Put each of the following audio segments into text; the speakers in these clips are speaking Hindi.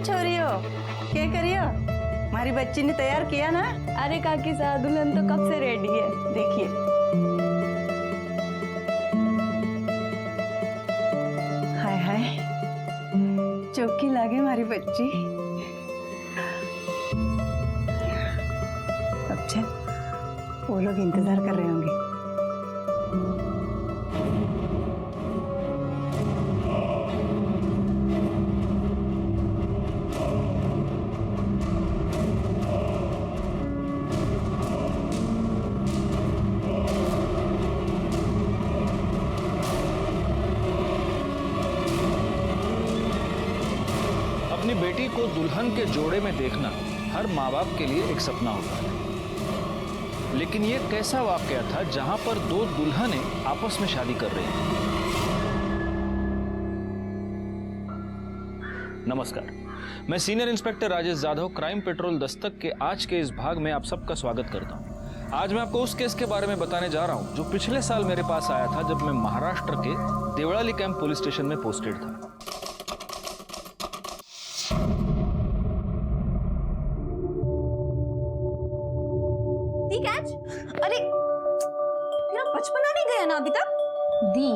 छोरियो क्या करियो? हमारी बच्ची ने तैयार किया ना? अरे काकी साहब दुल्हन तो कब से रेडी है, देखिए। हाय हाय चौकी लागे हमारी बच्ची। अब चल, वो लोग इंतजार कर रहे होंगे। अपनी बेटी को दुल्हन के जोड़े में देखना हर माँ बाप के लिए एक सपना होता है, लेकिन ये कैसा वाकया था जहां पर दो दुल्हनें आपस में शादी कर रही हैं। नमस्कार, मैं senior inspector Rajesh Jadhav crime petrol Dastak के आज के इस भाग में आप सबका स्वागत करता हूं। आज मैं आपको उस केस के बारे में बताने जा रहा हूं जो पिछले साल मेरे पास आया था जब मैं महाराष्ट्र के देवळाली कैंप पुलिस स्टेशन में पोस्टेड था। अरे तेरा बचपना नहीं गया ना अभी तक? दी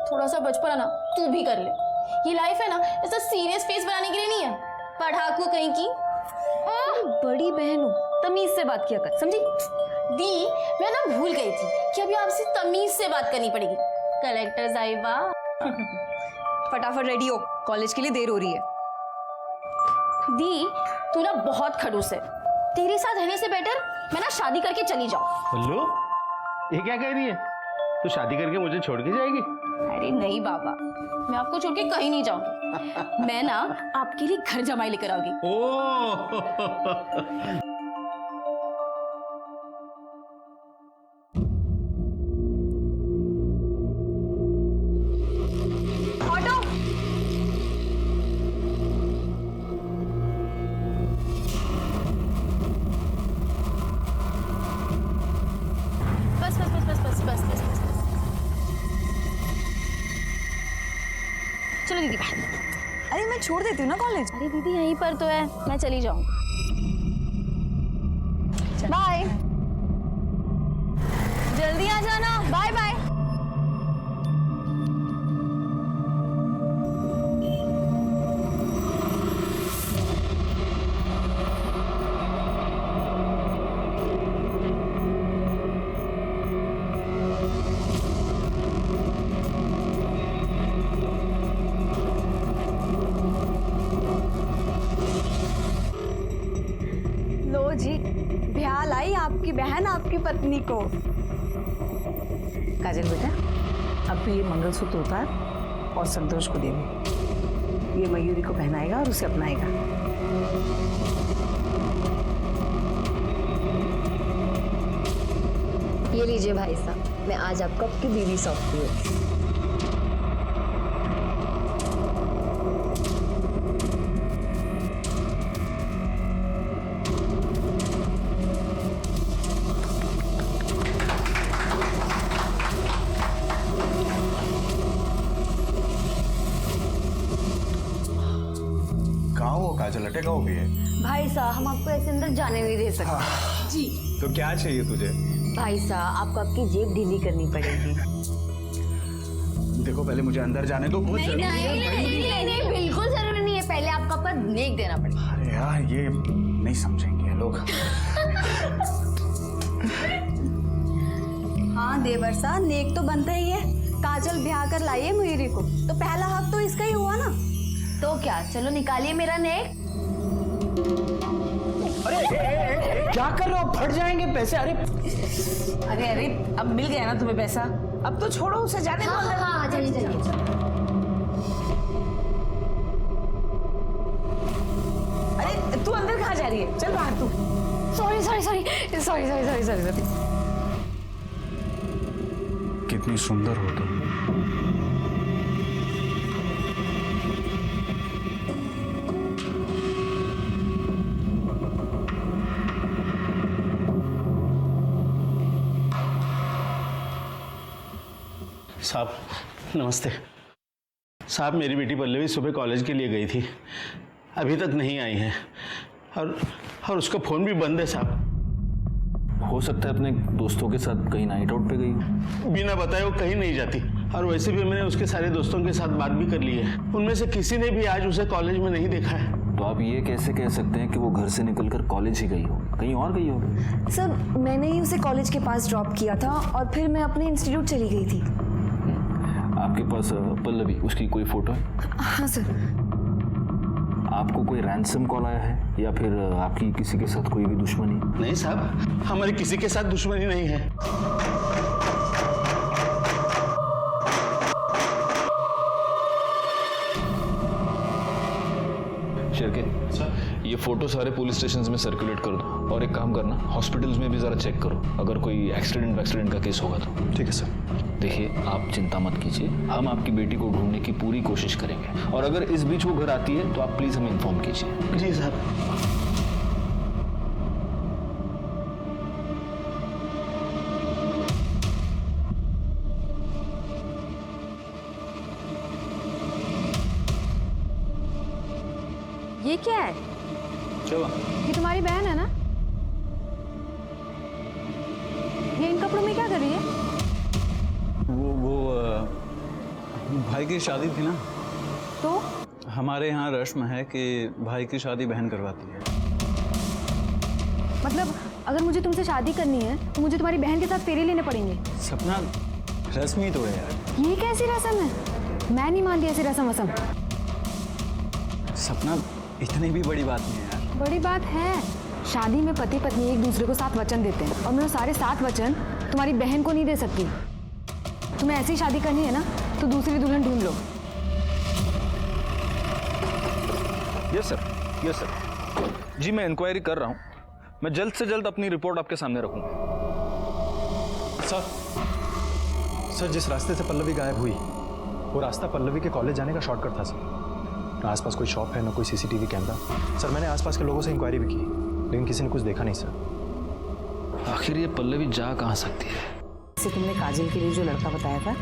थोड़ा सा बचपना ना तू भी कर ले। ये लाइफ है ना ऐसा सीरियस फेस बनाने के लिए नहीं है। पढ़ाकू कहीं की बड़ी बहन हो, तमीज से बात किया कर, समझी? दी मैं ना भूल गई थी कि अभी आपसे तमीज से बात करनी पड़ेगी। कलेक्टर साहिबा फटाफट रेडी हो, कॉलेज के लिए देर हो रही है। दी तू ना बहुत खड़ूस है, तेरे साथ रहने से बेटर मैं ना शादी करके चली जाऊं। हेलो, ये क्या कह रही है? तू शादी करके मुझे छोड़ के जाएगी? अरे नहीं बाबा, मैं आपको छोड़ के कहीं नहीं जाऊंगी। मैं ना आपके लिए घर जमाई लेकर आऊंगी। ओह ऑटो बस बस बस बस बस बस बस बस बस। चलो दीदी बाहर। अरे मैं छोड़ देती हूँ ना कॉलेज। अरे दीदी यहीं पर तो है, मैं चली जाऊँ। बाय, जल्दी आ जाना। Bye bye. लो जी, ब्याह लाई आपकी बहन आपकी पत्नी को। काजल बेटा, अब तो ये मंगलसूत्र उतार और संतोष को दे दे। ये मयूरी को पहनाएगा और उसे अपनाएगा। ये लीजिए भाई साहब, मैं आज आपको आपकी बीवी सौंपती हूँ। कहाँ हो काजल, अटका हो गई है? भाई साहब हम आपको ऐसे अंदर जाने नहीं दे सकते। जी तो क्या चाहिए तुझे? भाई साहब आपको आपकी जेब ढीली करनी पड़ेगी। देखो पहले मुझे अंदर जाने दो। बहुत जरूरी है। नहीं बिल्कुल जरूरी नहीं है, पहले आपका पर नेक देना पड़ेगा। अरे यार ये नहीं समझेंगे लोग। हाँ देवर साहब, नेक तो बनता ही है। काजल ब्याह कर लाई है मयूरी को, तो पहला हक तो इसका ही हुआ ना। तो क्या, चलो निकालिए मेरा नेक। अरे क्या कर रहे हो? फट जाएंगे पैसे। अरे अरे अरे, अब मिल गया ना तुम्हें पैसा, अब तो छोड़ो उसे, जाने दो अंदर। हाँ चलिए चलिए। अरे तू अंदर कहाँ जा रही है? चल बाहर तू। Sorry sorry sorry sorry sorry sorry sorry sorry. कितनी सुंदर हो तुम। साहब नमस्ते। साहब मेरी बेटी पल्लवी सुबह कॉलेज के लिए गई थी, अभी तक नहीं आई हैं और उसका फ़ोन भी बंद है साहब। हो सकता है अपने दोस्तों के साथ कहीं नाइट आउट पे गई हो। बिना बताए वो कहीं नहीं जाती, और वैसे भी मैंने उसके सारे दोस्तों के साथ बात भी कर ली है। उनमें से किसी ने भी आज उसे कॉलेज में नहीं देखा है। तो आप ये कैसे कह सकते हैं कि वो घर से निकलकर कॉलेज ही गई हो, कहीं और गई हो? सर मैंने ही उसे कॉलेज के पास ड्रॉप किया था और फिर मैं अपने इंस्टीट्यूट चली गई थी। आपके पास पल्लवी, उसकी कोई फोटो है? हाँ सर। आपको कोई रैंसम कॉल आया है या फिर आपकी किसी के साथ कोई भी दुश्मनी? नहीं साहब, हमारी किसी के साथ दुश्मनी नहीं है। शिरकेत सर, ये फोटो सारे पुलिस स्टेशंस में सर्कुलेट कर दो, और एक काम करना, हॉस्पिटल्स में भी ज़रा चेक करो, अगर कोई एक्सीडेंट का केस होगा तो। ठीक है सर। देखिए, आप चिंता मत कीजिए, हम आपकी बेटी को ढूंढने की पूरी कोशिश करेंगे, और अगर इस बीच वो घर आती है तो आप प्लीज़ हमें इन्फॉर्म कीजिए। जी साहब। ये क्या है? चलो। ये तुम्हारी बहन है ना? ये इन कपड़ों में क्या कर रही है? वो भाई की शादी थी ना, तो हमारे यहाँ रस्म है कि भाई की शादी बहन करवाती है। मतलब अगर मुझे तुमसे शादी करनी है तो मुझे तुम्हारी बहन के साथ फेरे लेने पड़ेंगे? सपना, रस्म ही तो है यार। ये कैसी रस्म है? मैं नहीं मानती ऐसी रस्म वसम। सपना, इतनी भी बड़ी बात नहीं है यार। बड़ी बात है। शादी में पति पत्नी एक दूसरे को 7 वचन देते हैं, और मैं वो सारे 7 वचन तुम्हारी बहन को नहीं दे सकती। तुम्हें ऐसी शादी करनी है ना तो दूसरी दुल्हन ढूंढ लो। Yes sir. जी, मैं इंक्वायरी कर रहा हूँ, मैं जल्द से जल्द अपनी रिपोर्ट आपके सामने रखूँगा। सर जिस रास्ते से पल्लवी गायब हुई वो रास्ता पल्लवी के कॉलेज जाने का शॉर्टकट था सर। ना आसपास कोई शॉप है, ना कोई सीसीटीवी कैमरा। सर मैंने आसपास के लोगों से इंक्वायरी भी की, लेकिन किसी ने कुछ देखा नहीं सर। आखिर ये पल्लवी जा कहाँ सकती है? से तुमने काजल के लिए जो लड़का बताया था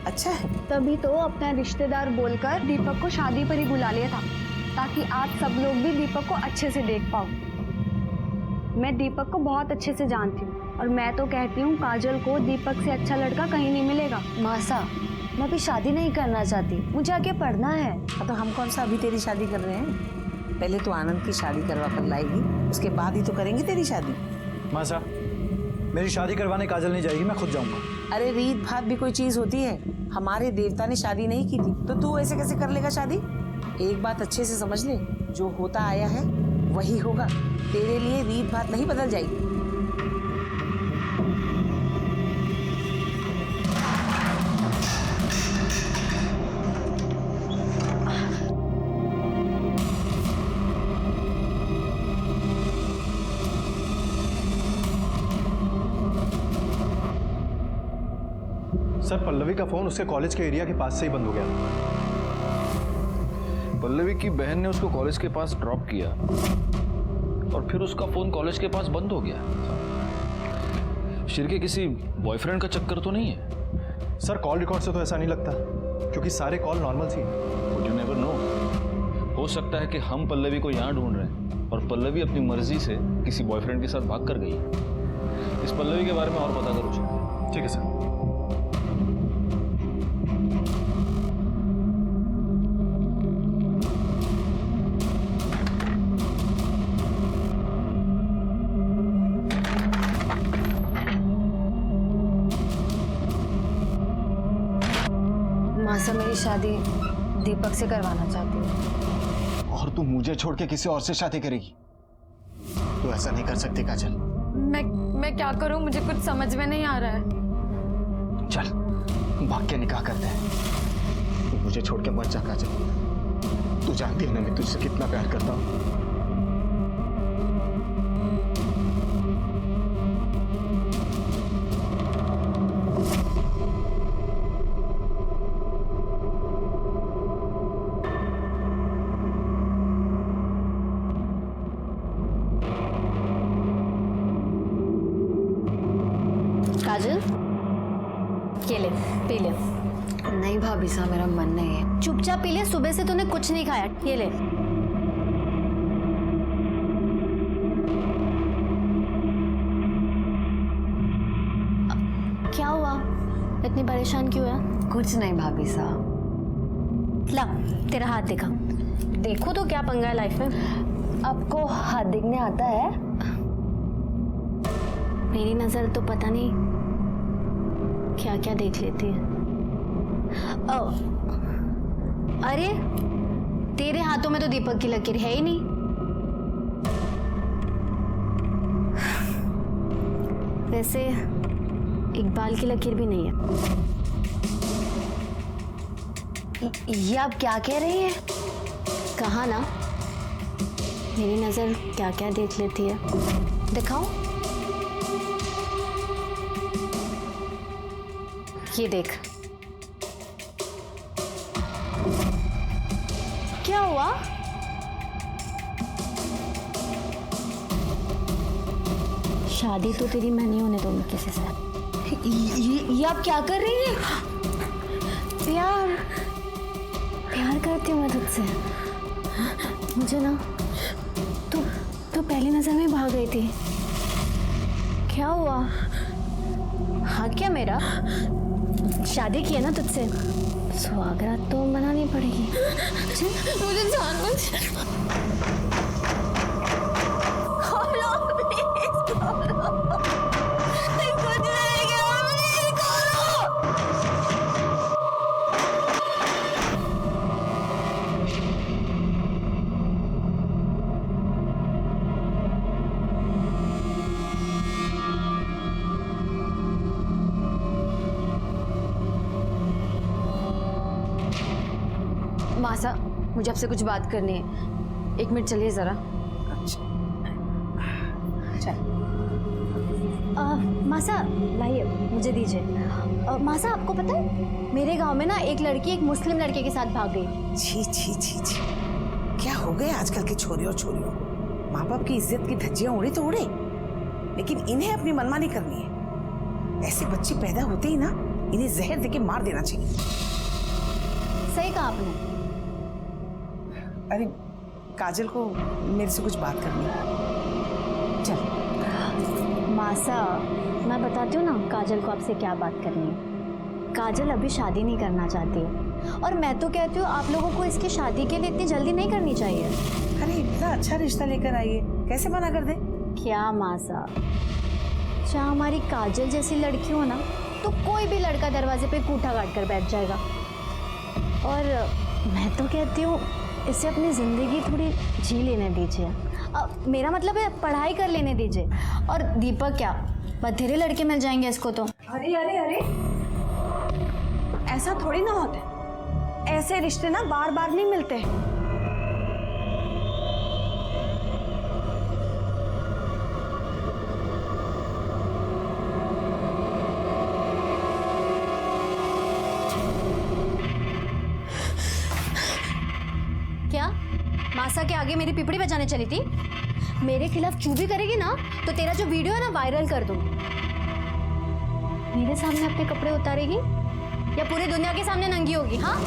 अच्छा है? तभी तो अपना रिश्तेदार बोलकर दीपक को शादी पर ही बुला लिया था, ताकि आप सब लोग भी दीपक को अच्छे से देख पाओ। मैं दीपक को बहुत अच्छे से जानती हूँ, और मैं तो कहती हूँ काजल को दीपक से अच्छा लड़का कहीं नहीं मिलेगा। मासा, मैं अभी शादी नहीं करना चाहती, मुझे आगे पढ़ना है। हाँ, तो हम कौन सा अभी तेरी शादी कर रहे हैं? पहले तो आनंद की शादी करवा कर लाएगी, उसके बाद ही तो करेंगे तेरी शादी। मासा, मेरी शादी करवाने काजल नहीं जाएगी, मैं खुद जाऊंगा। अरे रीत भात भी कोई चीज होती है? हमारे देवता ने शादी नहीं की थी तो तू ऐसे कैसे कर लेगा शादी? एक बात अच्छे से समझ ले, जो होता आया है वही होगा। तेरे लिए रीत भात नहीं बदल जाएगी। सर पल्लवी का फोन उसके कॉलेज के एरिया के पास से ही बंद हो गया। पल्लवी की बहन ने उसको कॉलेज के पास ड्रॉप किया और फिर उसका फोन कॉलेज के पास बंद हो गया। शिर के किसी बॉयफ्रेंड का चक्कर तो नहीं है? सर कॉल रिकॉर्ड से तो ऐसा नहीं लगता, क्योंकि सारे कॉल नॉर्मल थी। But you never know. हो सकता है कि हम पल्लवी को यहाँ ढूंढ रहे हैं और पल्लवी अपनी मर्जी से किसी बॉयफ्रेंड के साथ भाग कर गई है। इस पल्लवी के बारे में और पता करो। ठीक है सर। मासा, मेरी शादी दीपक से करवाना चाहती हूँ। और तू मुझे छोड़ के किसी और से शादी करेगी? तू ऐसा नहीं कर सकती काजल। मैं क्या करूं, मुझे कुछ समझ में नहीं आ रहा है। चल भाग के निकाह करते हैं। तू मुझे छोड़ के मत जा काजल। तू जानती है ना मैं तुझसे कितना प्यार करता हूँ। काजल, ये ले, पी ले। नहीं भाभी साहब, मेरा मन नहीं है। चुपचाप पी ले, सुबह से तूने कुछ नहीं खाया। ये ले। इतनी परेशान क्यों है? कुछ नहीं भाभी साहब। ला तेरा हाथ दिखा, देखो तो क्या पंगा है लाइफ में। आपको हाथ देखने आता है? मेरी नजर तो पता नहीं क्या क्या देख लेती है। ओ, अरे तेरे हाथों में तो दीपक की लकीर है ही नहीं। वैसे इकबाल की लकीर भी नहीं है। ये आप क्या कह रही हैं? कहा ना, मेरी नजर क्या क्या देख लेती है। दिखाओ, ये देख। क्या हुआ? शादी तो तेरी मैं नहीं होने दूंगी किसी से। ये आप क्या कर रही हैं? प्यार प्यार करती हूँ मैं तुझसे। मुझे ना तू पहली नजर में भाग गई थी। क्या हुआ? हाँ क्या मेरा शादी की है ना तुझसे, स्वागत तो मनानी पड़ेगी। मुझे मासा, मुझे आपसे कुछ बात करनी है। 1 मिनट चलिए जरा। मासा लाइए, मुझे दीजिए। मासा आपको पता है मेरे गांव में ना एक लड़की एक मुस्लिम लड़के के साथ भाग गई। छी छी छी छी, क्या हो गए आजकल के छोरे और छोरियों को। माँ बाप की इज्जत की धज्जियां उड़े तो उड़े, लेकिन इन्हें अपनी मनमानी करनी है। ऐसे बच्चे पैदा होते ही ना इन्हें जहर देके मार देना चाहिए। सही कहा आपने। अरे काजल को मेरे से कुछ बात करनी है। चल मासा, मैं बताती हूँ ना काजल को आपसे क्या बात करनी है। काजल अभी शादी नहीं करना चाहती है, और मैं तो कहती हूँ आप लोगों को इसकी शादी के लिए इतनी जल्दी नहीं करनी चाहिए। अरे इतना अच्छा रिश्ता लेकर आई है, कैसे मना कर दे? क्या मासा, चाहे हमारी काजल जैसी लड़की हो ना तो कोई भी लड़का दरवाजे पे कूठा काट कर बैठ जाएगा। और मैं तो कहती हूँ इसे अपनी ज़िंदगी थोड़ी जी लेने दीजिए। मेरा मतलब है पढ़ाई कर लेने दीजिए। और दीपक क्या, बथेरे लड़के मिल जाएंगे इसको तो। अरे अरे अरे, ऐसा थोड़ी ना होता है। ऐसे रिश्ते ना बार बार नहीं मिलते। क्या मासा के आगे मेरी पिपड़ी बजाने चली थी? मेरे खिलाफ चूभी करेगी ना तो तेरा जो वीडियो है ना वायरल कर दूँ। मेरे सामने अपने कपड़े उतारेगी या पूरी दुनिया के सामने नंगी होगी? हाँ,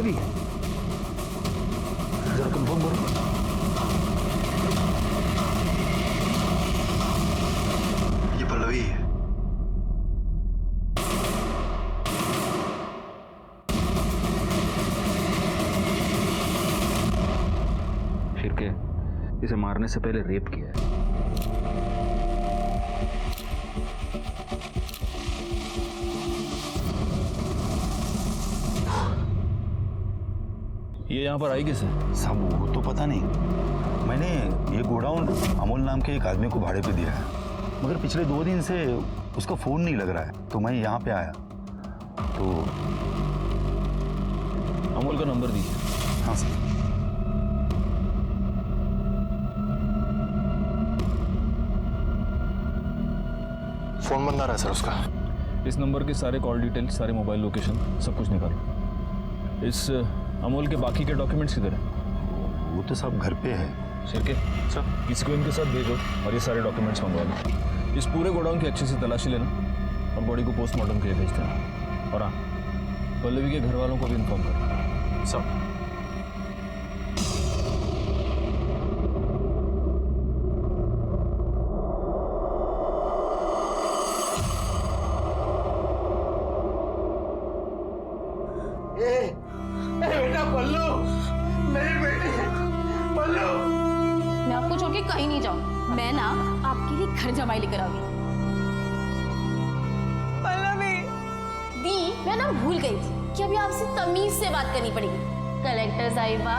पल्लवी है? जरा कंफर्म करो। ये पल्लवी है। शिर्के, इसे मारने से पहले रेप किया है। ये यहाँ पर आई किसे? साहब वो तो पता नहीं, मैंने ये गोडाउन अमोल नाम के एक आदमी को भाड़े पे दिया है, मगर पिछले 2 दिन से उसका फ़ोन नहीं लग रहा है, तो मैं यहाँ पे आया। तो अमोल का नंबर दीजिए। हाँ सर। फोन बंद आ रहा है सर उसका। इस नंबर के सारे कॉल डिटेल्स, सारे मोबाइल लोकेशन, सब कुछ निकालो। इस अमोल के बाकी के डॉक्यूमेंट्स किधर हैं? वो तो सब घर पे है। शिर्के, सर किसी को इनके साथ भेजो और ये सारे डॉक्यूमेंट्स मंगवा लो। इस पूरे गोडाउन की अच्छे से तलाशी लेना और बॉडी को पोस्टमार्टम के लिए भेज देना। और हाँ, पल्लवी के घर वालों को भी इन्फॉर्म करना। सब बेटा पल्लू, मेरी बेटी पल्लू। मैं आपको छोड़ के कहीं नहीं जाऊँ। मैं ना आपके लिए घर जमाई लेकर आऊंगी। पल्लवी दी, मैं ना भूल गई थी कि अभी आपसे तमीज से बात करनी पड़ेगी। कलेक्टर साहिबा,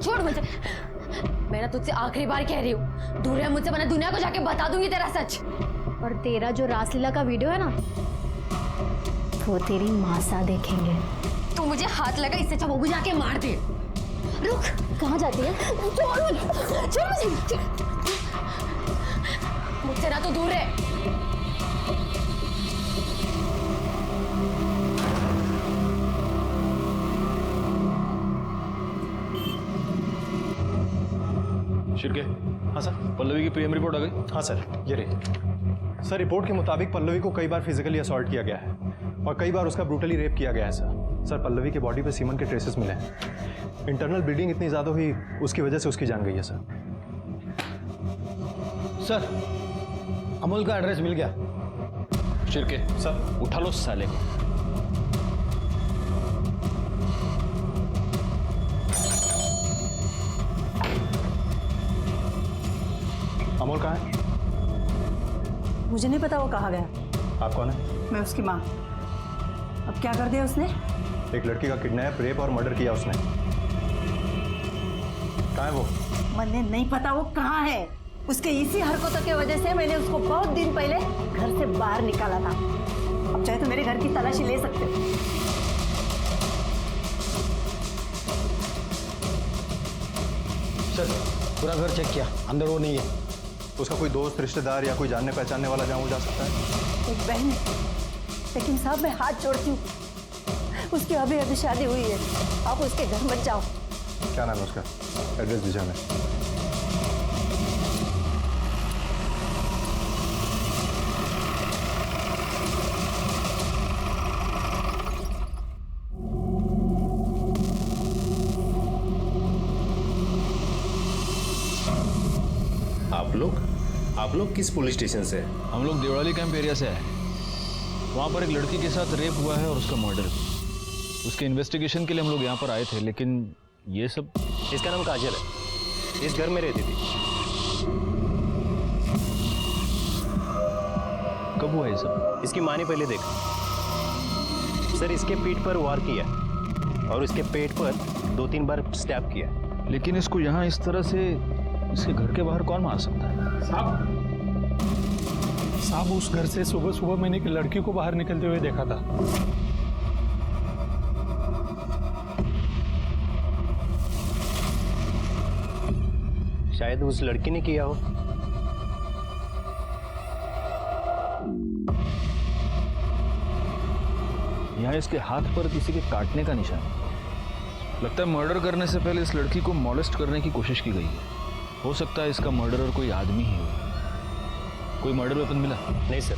छोड़ मुझे। मैं ना तुझसे आखिरी बार कह रही हूँ, दूर है मुझसे, वरना दुनिया को जाके बता दूंगी तेरा सच। और तेरा जो रासलीला का वीडियो है ना, वो तेरी माँ सा देखेंगे। तू मुझे हाथ लगा, इससे अच्छा वो भी जाके मार दे। रुक, कहाँ जाती है? छोड़ मुझे, मुझसे ना तो दूर है। शिर्के, हाँ सर। पल्लवी की पीएम रिपोर्ट आ गई? हाँ सर, ये रही। सर रिपोर्ट के मुताबिक पल्लवी को कई बार फिजिकली असॉल्ट किया गया है और कई बार उसका ब्रूटली रेप किया गया है सर। पल्लवी के बॉडी पे सीमन के ट्रेसेस मिले हैं। इंटरनल ब्लीडिंग इतनी ज़्यादा हुई, उसकी वजह से उसकी जान गई है सर। सर, अमोल का एड्रेस मिल गया। शिर्के, सर उठा लो साले को। अमोल कहाँ है? मुझे नहीं पता वो कहाँ गया। आप कौन है? मैं उसकी माँ। अब क्या कर दिया उसने? एक लड़की का किडनैप, रेप और मर्डर किया उसने। कहाँ है वो? मुझे नहीं पता वो कहाँ है। उसके इसी हरकतों की वजह से मैंने उसको बहुत दिन पहले घर से बाहर निकाला था। अब चाहे तो मेरे घर की तलाशी ले सकते हो। सर, पूरा घर चेक किया, अंदर वो नहीं है। उसका कोई दोस्त, रिश्तेदार या कोई जानने पहचानने वाला जहाँ वो जा सकता है? एक बहन है, लेकिन साहब मैं हाथ जोड़ती हूँ, उसकी अभी अभी शादी हुई है। आप उसके घर मत जाओ। क्या नाम है उसका? एड्रेस दीजिए हमें। आप लोग किस पुलिस स्टेशन से? हम लोग देवड़ाली कैंप एरिया से आए। वहाँ पर एक लड़की के साथ रेप हुआ है और उसका मर्डर भी। उसके इन्वेस्टिगेशन के लिए हम लोग यहाँ पर आए थे, लेकिन ये सब। इसका नाम काजल है, इस घर में रहती थी। कब हुआ ये सब? इसकी माँ ने पहले देखा। सर, इसके पीठ पर वार किया और इसके पेट पर 2-3 बार स्टैब किया। लेकिन इसको यहाँ इस तरह से इसके घर के बाहर कौन मार सकता है? साहब उस घर से सुबह सुबह मैंने एक लड़की को बाहर निकलते हुए देखा था। शायद उस लड़की ने किया हो। Sir, 1 minute. यहाँ इसके हाथ पर किसी के काटने का निशान है। लगता है मर्डर करने से पहले इस लड़की को मॉलेस्ट करने की कोशिश की गई है। हो सकता है इसका मर्डरर कोई आदमी ही हो। कोई मर्डर वेपन मिला? नहीं सर।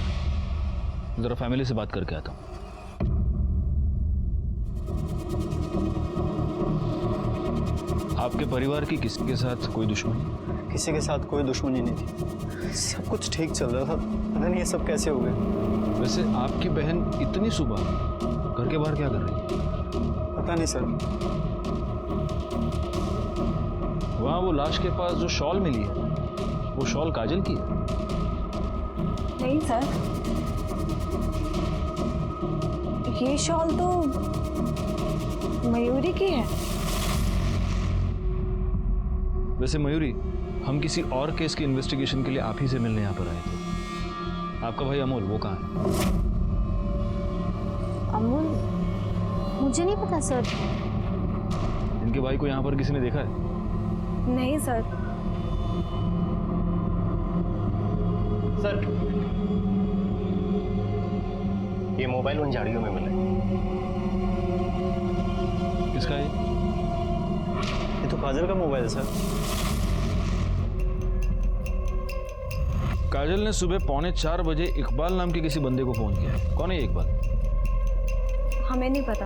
जरा फैमिली से बात करके आता हूँ। आपके परिवार की किसी के साथ कोई दुश्मनी? किसी के साथ कोई दुश्मनी नहीं थी, सब कुछ ठीक चल रहा था। पता नहीं ये सब कैसे हो गए। वैसे आपकी बहन इतनी सुबह घर के बाहर क्या कर रही है? पता नहीं सर। वहाँ वो लाश के पास जो शॉल मिली है, वो शॉल काजल की है? नहीं सर, ये शॉल तो मयूरी की है। वैसे मयूरी, हम किसी और केस की इन्वेस्टिगेशन के लिए आप ही से मिलने यहाँ पर आए थे। आपका भाई अमोल, वो कहाँ है? अमोल, मुझे नहीं पता सर। इनके भाई को यहाँ पर किसी ने देखा है? नहीं सर। सर, ये मोबाइल उन झाड़ियों में मिला है। किसका है? ये तो काजल का मोबाइल है सर। काजल ने सुबह 3:45 बजे इकबाल नाम के किसी बंदे को फोन किया है। कौन है ये इकबाल? हमें नहीं पता।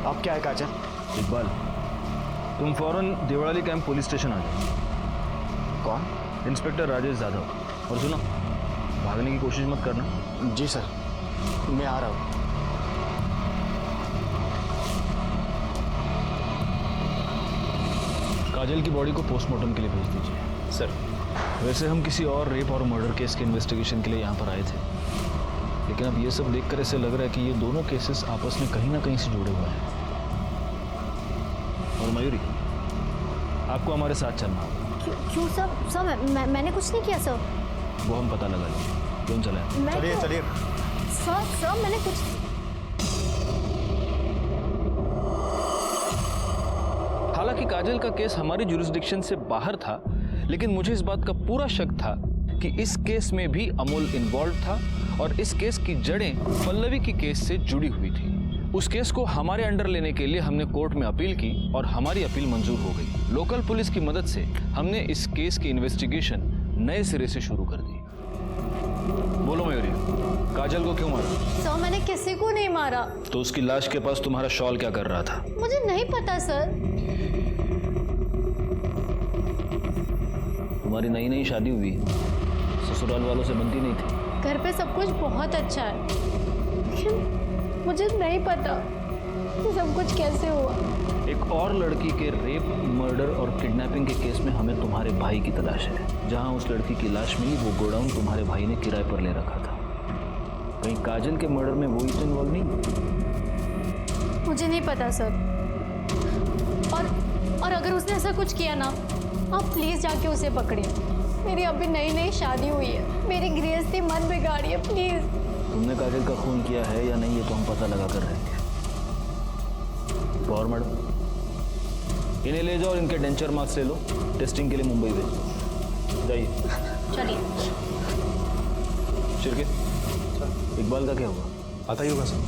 अब क्या है काजल? इकबाल, तुम फौरन देवड़ाली कैंप पुलिस स्टेशन आ जाओ। कौन? इंस्पेक्टर राजेश जाधव। और सुनो, भागने की कोशिश मत करना। जी सर, मैं आ रहा हूँ। काजल की बॉडी को पोस्टमार्टम के लिए भेज दीजिए। सर, वैसे हम किसी और रेप और मर्डर केस के इन्वेस्टिगेशन के लिए यहाँ पर आए थे, लेकिन अब ये सब देखकर ऐसे लग रहा है कि ये दोनों केसेस आपस में कहीं ना कहीं से जुड़े हुए हैं। और मयूरी, आपको हमारे साथ चलना होगा। क्यों सर? सर, मैंने कुछ नहीं किया सर। वो हम पता लगा लेंगे। क्यों चले? चलिए चलिए। सर, मैंने कुछ। हालांकि काजल का केस हमारी जुरिस्डिक्शन से बाहर था, लेकिन मुझे इस बात का पूरा शक था कि इस केस में भी अमोल इन्वॉल्व था और इस केस की जड़ें पल्लवी की केस से जुड़ी हुई थी। उस केस को हमारे अंडर लेने के लिए हमने कोर्ट में अपील की और हमारी अपील मंजूर हो गई। लोकल पुलिस की मदद से हमने इस केस की इन्वेस्टिगेशन नए सिरे से शुरू कर दी। बोलो मयूरी, काजल को क्यों मारा? सर, मैंने किसी को नहीं मारा। तो उसकी लाश के पास तुम्हारा शॉल क्या कर रहा था? मुझे नहीं पता सर। तुम्हारी नई नई शादी हुई, ससुराल वालों से बनती नहीं थी। घर पे सब कुछ बहुत अच्छा है, लेकिन मुझे नहीं पता कि सब कुछ कैसे हुआ। एक और लड़की के रेप, मर्डर और किडनैपिंग के केस में हमें तुम्हारे भाई की तलाश है। जहां उस लड़की की लाश मिली, वो गोडाउन तुम्हारे भाई ने किराए पर ले रखा था। कहीं काजल के मर्डर में वो ही तो इन्वॉल्व नहीं? मुझे नहीं पता सर। और अगर उसने ऐसा कुछ किया ना, आप प्लीज जाके उसे पकड़िए। मेरी अभी नई नई शादी हुई है, मेरी गृहस्थी मत बिगाड़िए प्लीज। तुमने काजल का खून किया है या नहीं, ये तो हम पता लगा कर रहे हैं। और मैडम, इन्हें ले जाओ और इनके डेंचर मार्क्स ले लो, टेस्टिंग के लिए मुंबई भेजो। जाइए। चलिए। शिरके, इकबाल का क्या हुआ? आता ही होगा सर।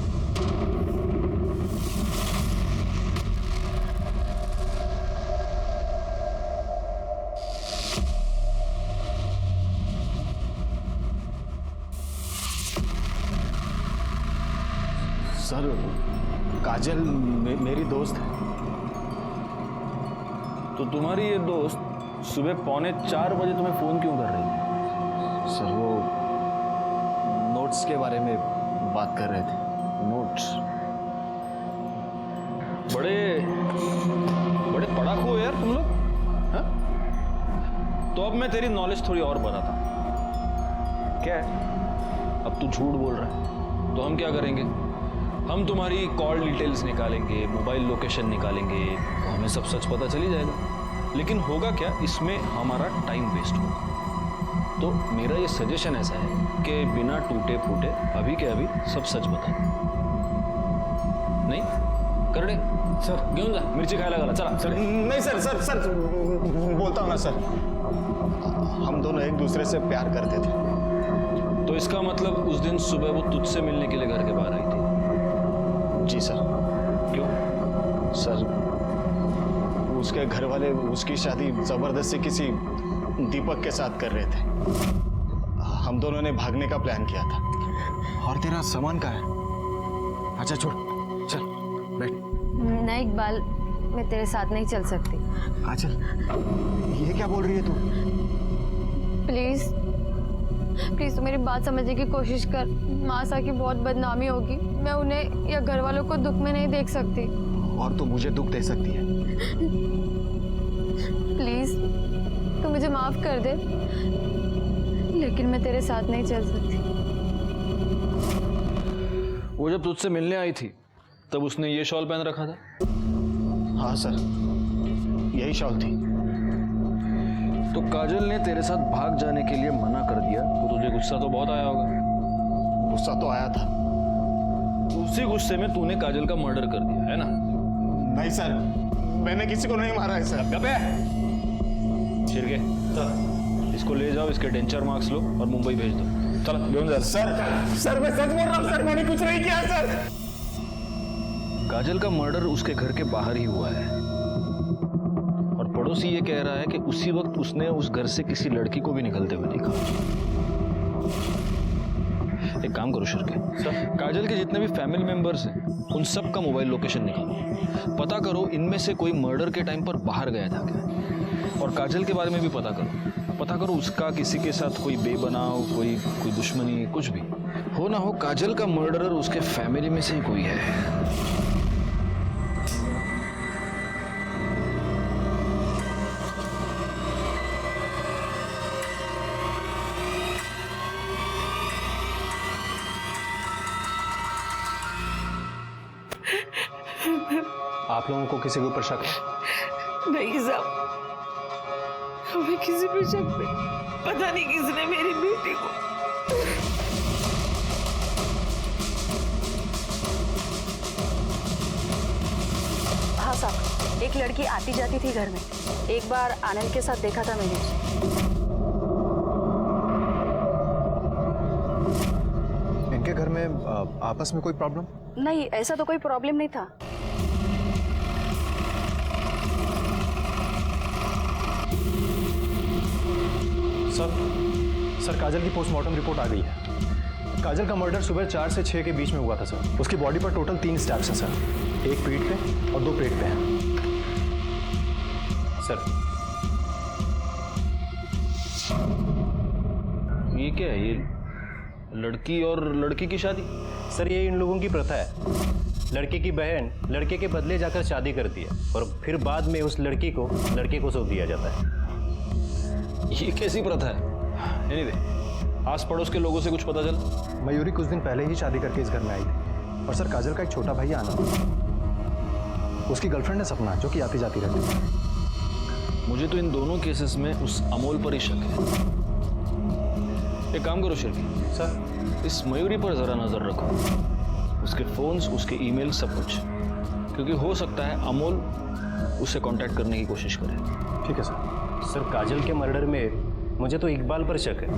सर, काजल मेरी दोस्त है। तो तुम्हारी ये दोस्त सुबह 3:45 बजे तुम्हें फोन क्यों कर रही थी? सर, वो नोट्स के बारे में बात कर रहे थे। नोट्स? बड़े पढ़ाकू हो यार तुम लोग, हाँ? तो अब मैं तेरी नॉलेज थोड़ी और बढ़ाता हूं। क्या है? अब तू झूठ बोल रहा है, तो हम क्या करेंगे? हम तुम्हारी कॉल डिटेल्स निकालेंगे, मोबाइल लोकेशन निकालेंगे, तो हमें सब सच पता चली जाएगा। लेकिन होगा क्या, इसमें हमारा टाइम वेस्ट होगा। तो मेरा ये सजेशन ऐसा है कि बिना टूटे फूटे अभी के अभी सब सच बता दो। नहीं करडे सर घेऊन जा, मिरची खायला घाला, चला। सर नहीं सर सर सर बोलता हूँ ना सर, हम दोनों एक दूसरे से प्यार करते थे। तो इसका मतलब उस दिन सुबह वो तुझसे मिलने के लिए घर के बाहर आई थी? जी सर। क्यों? सर उसके घर वाले उसकी शादी जबरदस्ती किसी दीपक के साथ कर रहे थे। हम दोनों ने भागने का प्लान किया था। और तेरा सामान कहाँ है? अच्छा छोड़, चल बैठ। नहीं इकबाल, मैं तेरे साथ नहीं चल सकती। हाँ चल। ये क्या बोल रही है तू? प्लीज प्लीज तू मेरी बात समझने की कोशिश कर। मासा की बहुत बदनामी होगी, मैं उन्हें या घर वालों को दुख में नहीं देख सकती। और तू मुझे दुख दे सकती है? प्लीज तू मुझे माफ कर दे, लेकिन मैं तेरे साथ नहीं चल सकती। वो जब तुझसे मिलने आई थी तब उसने ये शॉल पहन रखा था? हाँ सर, यही शॉल थी। तो काजल ने तेरे साथ भाग जाने के लिए मना कर दिया तो तुझे गुस्सा तो बहुत आया होगा? गुस्सा तो आया था। उसी गुस्से में तूने काजल का मर्डर कर दिया है ना? नहीं सर, मैंने किसी को नहीं मारा है सर। छिरके इसको ले जाओ, इसके डेंचर मार्क्स लो और मुंबई भेज दो। चल घेऊन जा। सर मैं सच बोल रहा हूँ सर, मैंने कुछ नहीं किया सर। काजल का मर्डर उसके घर के बाहर ही हुआ है और पड़ोसी ये कह रहा है कि उसी वक्त उसने उस घर से किसी लड़की को भी निकलते हुए देखा। एक काम करो शिरके, काजल के जितने भी फैमिली मेंबर्स हैं उन सब का मोबाइल लोकेशन निकालो, पता करो इनमें से कोई मर्डर के टाइम पर बाहर गया था क्या, और काजल के बारे में भी पता करो उसका किसी के साथ कोई बेबनाव, कोई दुश्मनी, कुछ भी हो ना हो, काजल का मर्डरर उसके फैमिली में से ही कोई है। आप लोगों को किसी के ऊपर शक है? नहीं साहब, हमें किसी पे शक नहीं। पता नहीं किसने मेरी बेटी को। हाँ साहब, एक लड़की आती जाती थी घर में। एक बार आनंद के साथ देखा था मैंने उसे। इनके घर में आपस में कोई प्रॉब्लम? नहीं, ऐसा तो कोई प्रॉब्लम नहीं था। सर काजल की पोस्टमार्टम रिपोर्ट आ गई है। काजल का मर्डर सुबह 4 से 6 के बीच में हुआ था सर। उसकी बॉडी पर टोटल 3 स्टैब्स हैं सर, एक पीठ पे और 2 पेट पे हैं सर। ये क्या है? ये लड़की और लड़की की शादी? सर ये इन लोगों की प्रथा है। लड़के की बहन लड़के के बदले जाकर शादी करती है और फिर बाद में उस लड़की को लड़के को सौंप दिया जाता है। ये कैसी प्रथा है? एनीवे, आस पड़ोस के लोगों से कुछ पता चला? मयूरी कुछ दिन पहले ही शादी करके इस घर में आई थी। और सर काजल का एक छोटा भाई आनंद, उसकी गर्लफ्रेंड है सपना, जो कि आती जाती रहती है। मुझे तो इन दोनों केसेस में उस अमोल पर ही शक है। एक काम करो शिरकी सर, इस मयूरी पर जरा नजर रखो, उसके फोन्स, उसके ईमेल, सब कुछ, क्योंकि हो सकता है अमोल उसे कांटेक्ट करने की कोशिश करे। ठीक है सर। सर काजल के मर्डर में मुझे तो इकबाल पर शक है।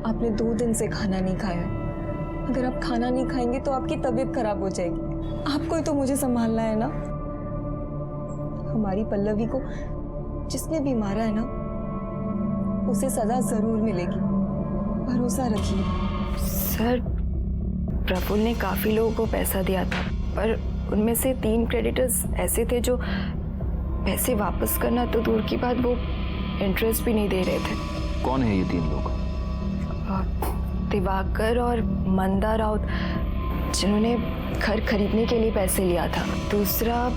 आपने 2 दिन से खाना नहीं खाया। अगर आप खाना नहीं खाएंगे तो आपकी तबीयत खराब हो जाएगी। आपको ही तो मुझे संभालना है ना। हमारी पल्लवी को जिसने भी मारा है ना, उसे सजा जरूर मिलेगी, भरोसा रखिए। सर प्रफुल्ल ने काफ़ी लोगों को पैसा दिया था, पर उनमें से 3 क्रेडिटर्स ऐसे थे जो पैसे वापस करना तो दूर की बात, वो इंटरेस्ट भी नहीं दे रहे थे। कौन है ये 3 लोग? दिवाकर और मंदा राउत, जिन्होंने घर खरीदने के लिए पैसे लिया था। दूसरा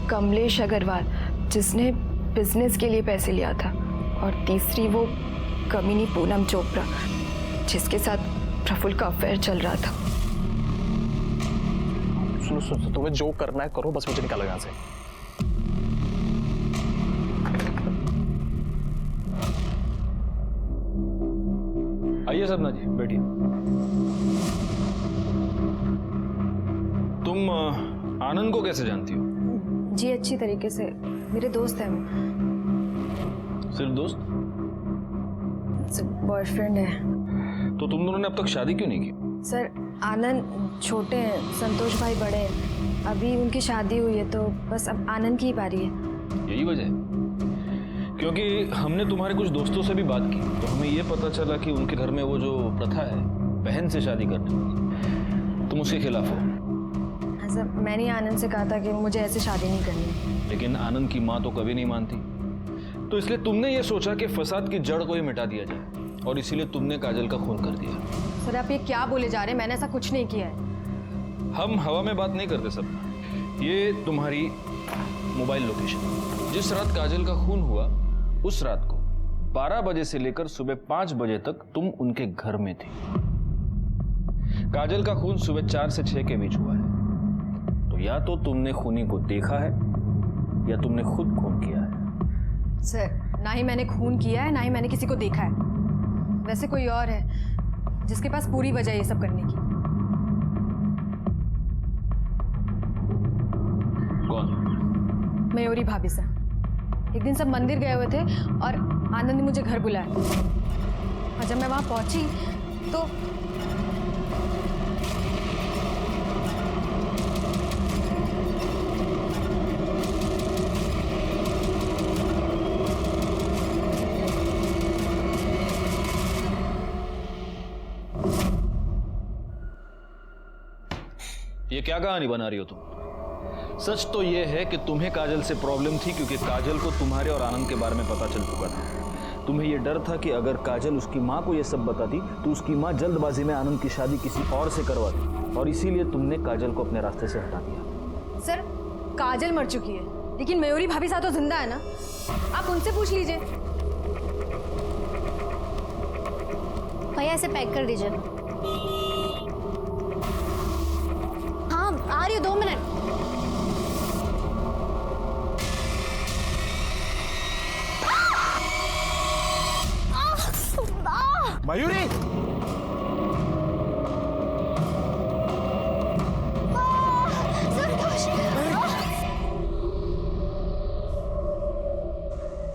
कमलेश अग्रवाल, जिसने बिजनेस के लिए पैसे लिया था। और तीसरी वो कमीनी पूनम चोपड़ा, जिसके साथ प्रफुल्ल का अफेयर चल रहा था। सुनो, तुम्हें जो करना है करो, बस मुझे निकालो यहाँ से। आइए सपना जी, बैठिए। तुम आनंद को कैसे जानती हो? जी अच्छी तरीके से, मेरे दोस्त हैं वो। सिर्फ दोस्त? बॉयफ्रेंड है। तो तुम दोनों ने अब तक शादी क्यों नहीं की? सर आनंद छोटे हैं, संतोष भाई बड़े हैं। अभी उनकी शादी हुई है तो बस अब आनंद की ही बारी है। यही वजह है? क्योंकि हमने तुम्हारे कुछ दोस्तों से भी बात की तो हमें ये पता चला कि उनके घर में वो जो प्रथा है बहन से शादी करने की, तुम उसके खिलाफ हो। सर मैंने आनंद से कहा था कि मुझे ऐसे शादी नहीं करनी। लेकिन आनंद की माँ तो कभी नहीं मानती, तो इसलिए तुमने ये सोचा कि फसाद की जड़ को ही मिटा दिया जाए और इसीलिए तुमने काजल का खून कर दिया। सर आप ये क्या बोले जा रहे हैं? मैंने ऐसा कुछ नहीं किया है। हम हवा में बात नहीं करते सब। ये तुम्हारी मोबाइल लोकेशन, जिस रात काजल का खून हुआ उस रात को 12 बजे से लेकर सुबह 5 बजे तक तुम उनके घर में थी। काजल का खून सुबह 4 से 6 के बीच हुआ है। तो या तो तुमने खूनी को देखा है या तुमने खुद खून किया है। सर ना ही मैंने खून किया है ना ही मैंने किसी को देखा है। वैसे कोई और है जिसके पास पूरी वजह ये सब करने की। कौन? मयूरी भाभी सर। एक दिन सब मंदिर गए हुए थे और आनंद ने मुझे घर बुलाया और जब मैं वहां पहुंची तो ये क्या कहानी बना रही हो तुम? सच तो ये है कि तुम्हें काजल से प्रॉब्लम थी क्योंकि काजल को तुम्हारे और आनंद के बारे में पता चल चुका था। तुम्हें ये डर था कि अगर काजल उसकी माँ को ये सब बताती तो उसकी माँ जल्दबाजी में आनंद की शादी किसी और से करवाती और इसीलिए तुमने काजल को अपने रास्ते से हटा दिया। सर काजल मर चुकी है लेकिन मयूरी भाभी साहब तो जिंदा है ना, आप उनसे पूछ लीजिए। भैया इसे पैक कर दीजिए। हाँ आ रही हो, 2 मिनट। मयूरी!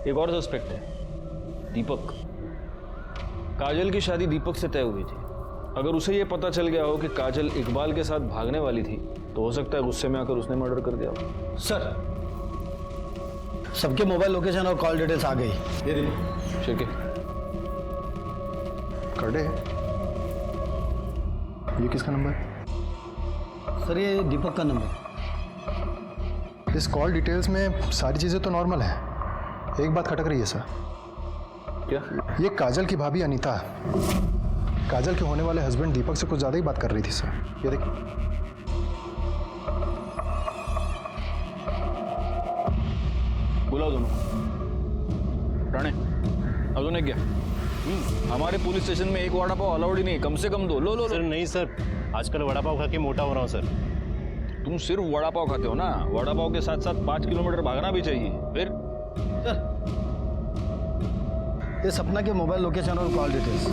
एक और सस्पेक्ट है, दीपक। काजल की शादी दीपक से तय हुई थी। अगर उसे यह पता चल गया हो कि काजल इकबाल के साथ भागने वाली थी तो हो सकता है गुस्से में आकर उसने मर्डर कर दिया हो। सर सबके मोबाइल लोकेशन और कॉल डिटेल्स आ गई। ये देखो शेरके कर्डे है। ये किसका नंबर? सर ये दीपक का नंबर। इस कॉल डिटेल्स में सारी चीज़ें तो नॉर्मल हैं। एक बात खटक रही है सर। क्या? ये काजल की भाभी अनीता काजल के होने वाले हस्बैंड दीपक से कुछ ज़्यादा ही बात कर रही थी सर। ये देखिए। बुलाओ दोनों। राणे अब दोनों क्या? हमारे पुलिस स्टेशन में एक वड़ा पाव अलाउड ही नहीं, कम से कम 2। लो। सर नहीं सर, आजकल वड़ा पाव खा के मोटा हो रहा हूँ सर। तुम सिर्फ वड़ा पाव खाते हो ना? वड़ा पाव के साथ साथ 5 किलोमीटर भागना भी चाहिए। फिर सर ये सपना के मोबाइल लोकेशन और कॉल डिटेल्स,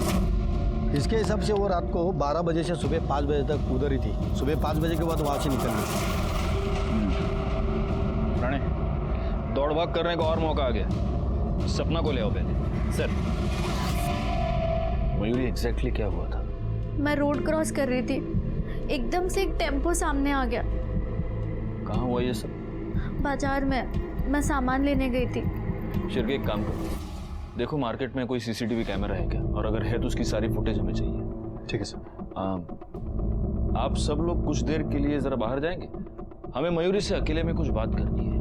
इसके हिसाब से वो रात को 12 बजे से सुबह 5 बजे तक उधर ही थी। सुबह 5 बजे के बाद वहाँ से निकल गई। राणे दौड़ भाग करने का और मौका आ गया। सपना को ले आओ पहले। सर मयूरी एग्जैक्टली क्या हुआ था? मैं रोड क्रॉस कर रही थी, एकदम से एक टेम्पो सामने आ गया। कहाँ हुआ ये सब? बाजार में, मैं सामान लेने गई थी। शेरके एक काम करो, देखो मार्केट में कोई सीसीटीवी कैमरा है क्या, और अगर है तो उसकी सारी फुटेज हमें चाहिए। ठीक है सर। आप सब लोग कुछ देर के लिए जरा बाहर जाएंगे? हमें मयूरी से अकेले में कुछ बात करनी है।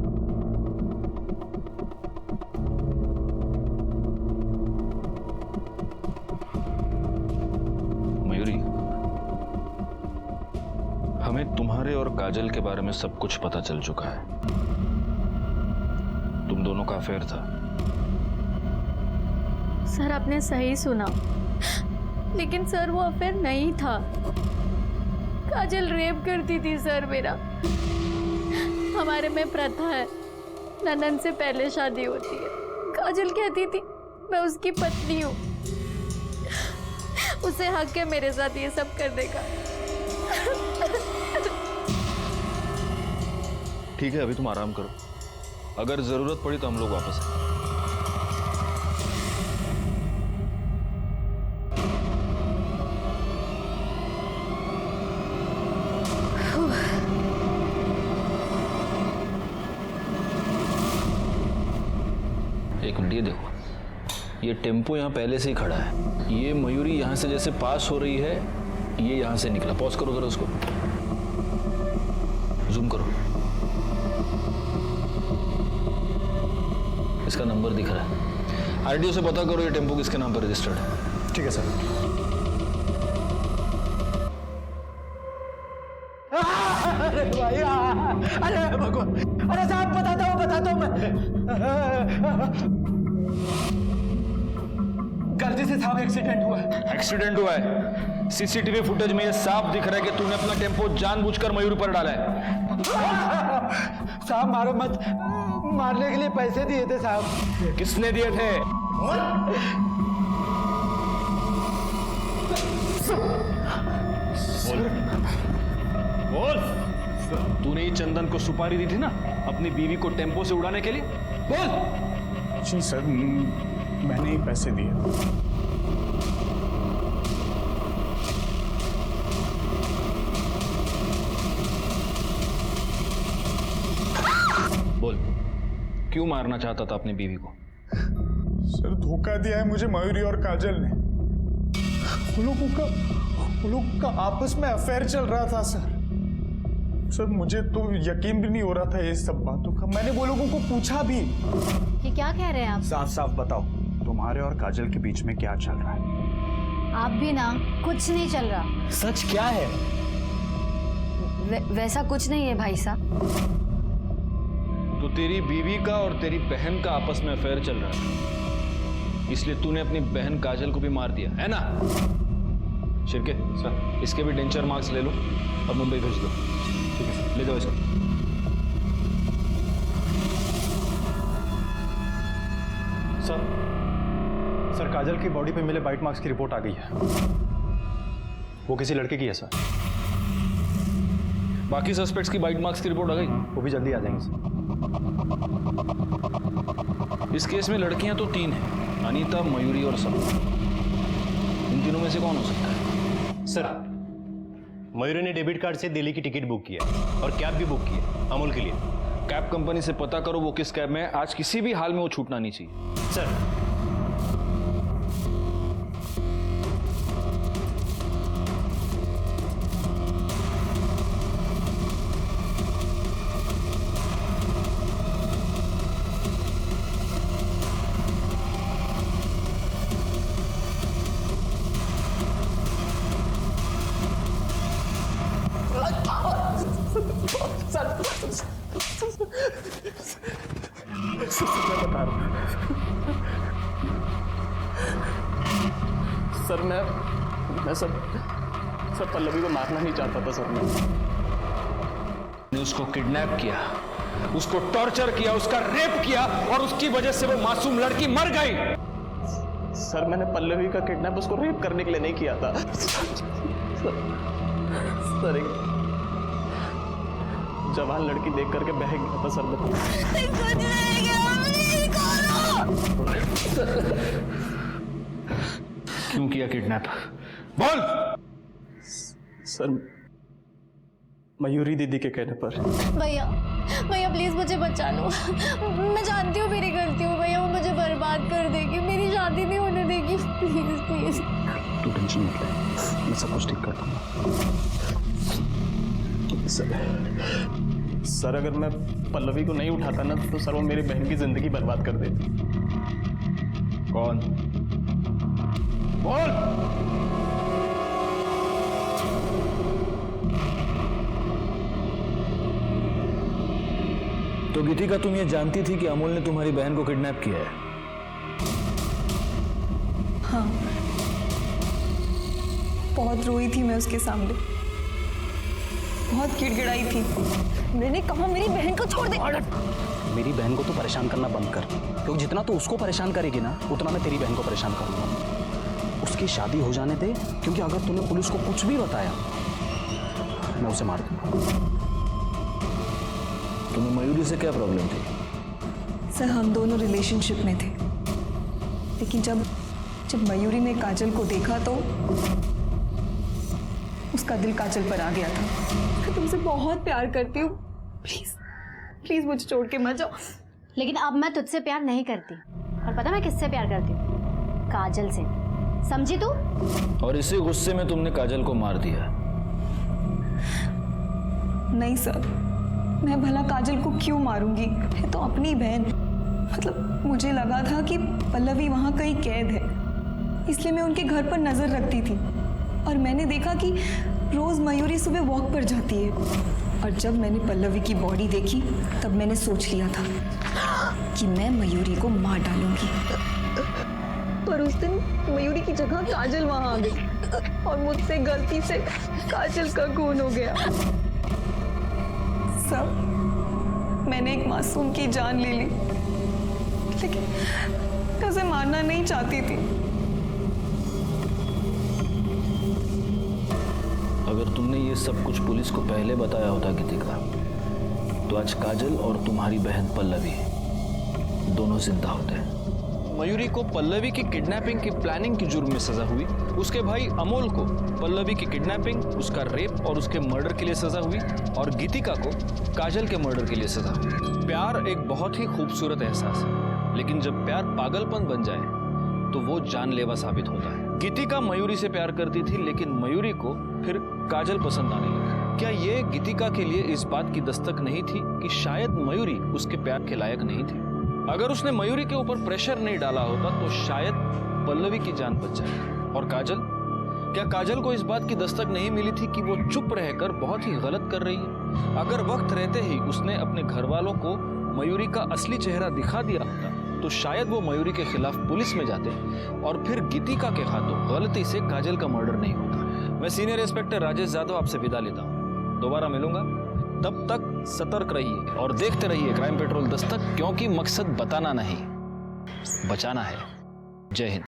मयूरी, हमें तुम्हारे और काजल के बारे में सब कुछ पता चल चुका है। तुम दोनों का अफेयर था। सर आपने सही सुना, लेकिन सर वो अफेयर नहीं था। काजल रेप करती थी सर मेरा। हमारे में प्रथा है, ननन से पहले शादी होती है। काजल कहती थी मैं उसकी पत्नी हूँ। उसे हक है मेरे साथ ये सब करने का। ठीक है, अभी तुम आराम करो, अगर जरूरत पड़ी तो हम लोग वापस आएंगे। एक मिनट, ये देखो, ये टेम्पो यहाँ पहले से ही खड़ा है। ये मयूरी यहाँ से जैसे पास हो रही है, ये यहाँ से निकला। पॉज करो जरा उसको, जूम करो, इसका नंबर दिख रहा है। आरटीओ से पता करो ये टेम्पो किसके नाम पर रजिस्टर्ड है। ठीक है सर। अरे भाई, अरे भगवान, अरे साहब बताता हूँ मैं। गलती से साहब एक्सीडेंट हुआ है। एक्सीडेंट हुआ है? सीसीटीवी फुटेज में ये साफ दिख रहा है कि तूने अपना टेम्पो जानबूझकर मयूरी पर डाला है। साहब मारो मत, मारने के लिए पैसे दिए थे साहब। किसने दिए थे? बोल, तूने ही चंदन को सुपारी दी थी ना अपनी बीवी को टेम्पो से उड़ाने के लिए? बोल। जी सर, मैंने ही पैसे दिए। बोल, क्यों मारना चाहता था अपनी बीवी को? सर, धोखा दिया है मुझे मयूरी और काजल ने। वो लोगों का आपस में अफेयर चल रहा था सर। सर, मुझे तो यकीन भी नहीं हो रहा था ये सब बातों का। मैंने वो लोगों को पूछा भी। ये क्या कह रहे हैं आप? साफ साफ बताओ, तुम्हारे और काजल के बीच में क्या चल रहा है? आप भी ना, कुछ नहीं चल रहा। सच क्या है? वैसा कुछ नहीं है भाई साहब। तो तेरी बीवी का और तेरी बहन का आपस में अफेयर चल रहा है, इसलिए तूने अपनी बहन काजल को भी मार दिया है ना? शिरके सर, इसके भी डेंचर मार्क्स ले लो और मुंबई भेज दो। ठीक है सर, ले जाओ इसको। सर, काजल की बॉडी पे मिले बाइट मार्क्स की रिपोर्ट आ गई है। वो किसी लड़के की है सर। बाकी सस्पेक्ट्स की बाइट मार्क्स की रिपोर्ट आ गई? वो भी जल्दी आ जाएंगे सर। इस केस में लड़कियां तो 3 हैं, अनीता, मयूरी और सब। इन तीनों में से कौन हो सकता है? सर, मयूरी ने डेबिट कार्ड से दिल्ली की टिकट बुक किया और कैब भी बुक किया अमूल के लिए। कैब कंपनी से पता करो वो किस कैब में है। आज किसी भी हाल में वो छूटना नहीं चाहिए। सर, मैं बता रहा हूँ सर, मैं सर पल्लवी को मारना नहीं चाहता था सर। ने उसको किडनैप किया, उसको टॉर्चर किया, उसका रेप किया और उसकी वजह से वो मासूम लड़की मर गई। सर, मैंने पल्लवी का किडनैप उसको रेप करने के लिए नहीं किया था सर। एक जवान लड़की देख करके बह गया था सर। क्यों किया किडनैप? बोल। सर, मयूरी दीदी के कहने पर। भैया प्लीज मुझे बचा लो। मैं जानती हूँ मेरी गलती हो भैया, वो मुझे बर्बाद कर देगी, मेरी शादी नहीं होने देगी। Please please. तू टेंशन मत ले, मैं सब कुछ ठीक कर दूंगा। सर, अगर मैं पल्लवी को नहीं उठाता ना तो सर वो मेरी बहन की जिंदगी बर्बाद कर देती। कौन? बोल। तो गीतिका, तुम ये जानती थी कि अमूल ने तुम्हारी बहन को किडनैप किया है? हाँ, बहुत रोई थी मैं उसके सामने, बहुत गिड़गिड़ाई थी। मैंने कहा मेरी बहन को छोड़ दे। मेरी बहन को तो परेशान करना बंद कर, क्योंकि जितना तू उसको परेशान करेगी ना उतना मैं तेरी बहन को परेशान करूंगा। उसकी शादी हो जाने दे, क्योंकि अगर तूने पुलिस को कुछ भी बताया मैं उसे मार दूंगा। तुम्हें मयूरी से क्या प्रॉब्लम थी? सर हम दोनों रिलेशनशिप में थे, लेकिन जब मयूरी ने काजल को देखा तो उसका दिल काजल पर आ गया था। मैं तुमसे बहुत प्यार करती हूँ, प्लीज प्लीज मुझे छोड़ के मत जाओ। लेकिन अब मैं तुझसे प्यार नहीं करती, और पता मैं किससे प्यार करती हूँ? काजल से, समझी तू? और इसी गुस्से में तुमने काजल को मार दिया? नहीं सर, मैं भला काजल को क्यों मारूंगी? है तो अपनी बहन। मतलब मुझे लगा था कि पल्लवी वहाँ कहीं कैद है, इसलिए मैं उनके घर पर नजर रखती थी। और मैंने देखा कि रोज मयूरी सुबह वॉक पर जाती है, और जब मैंने पल्लवी की बॉडी देखी तब मैंने सोच लिया था कि मैं मयूरी को मार डालूंगी। पर उस दिन मयूरी की जगह काजल वहां आ गई और मुझसे गलती से काजल का खून हो गया। सब मैंने एक मासूम की जान ले ली, लेकिन मैं उसे मारना नहीं चाहती थी। अगर तुमने ये सब कुछ पुलिस को पहले बताया होता गीतिका, तो आज काजल और तुम्हारी बहन पल्लवी दोनों जिंदा होते। मयूरी को पल्लवी की किडनैपिंग की प्लानिंग की जुर्म में सजा हुई। उसके भाई अमोल को पल्लवी की किडनैपिंग, उसका रेप और उसके मर्डर के लिए सजा हुई, और गीतिका को काजल के मर्डर के लिए सजा हुई। प्यार एक बहुत ही खूबसूरत एहसास है, लेकिन जब प्यार पागलपन बन जाए तो वो जानलेवा साबित होता है। गीतिका मयूरी से प्यार करती थी, लेकिन मयूरी को फिर काजल पसंद आने लगी। क्या ये गीतिका के लिए इस बात की दस्तक नहीं थी कि शायद मयूरी उसके प्यार के लायक नहीं थी? अगर उसने मयूरी के ऊपर प्रेशर नहीं डाला होता तो शायद पल्लवी की जान बच जाए। और काजल, क्या काजल को इस बात की दस्तक नहीं मिली थी कि वो चुप रहकर बहुत ही गलत कर रही है? अगर वक्त रहते ही उसने अपने घर वालों को मयूरी का असली चेहरा दिखा दिया होता तो शायद वो मयूरी के खिलाफ पुलिस में जाते, और फिर गीतिका के हाथों गलती से काजल का मर्डर नहीं होता। मैं सीनियर इंस्पेक्टर राजेश जाधव आपसे विदा लेता हूँ। दोबारा मिलूंगा, तब तक सतर्क रहिए और देखते रहिए क्राइम पेट्रोल दस्तक, क्योंकि मकसद बताना नहीं, बचाना है। जय हिंद।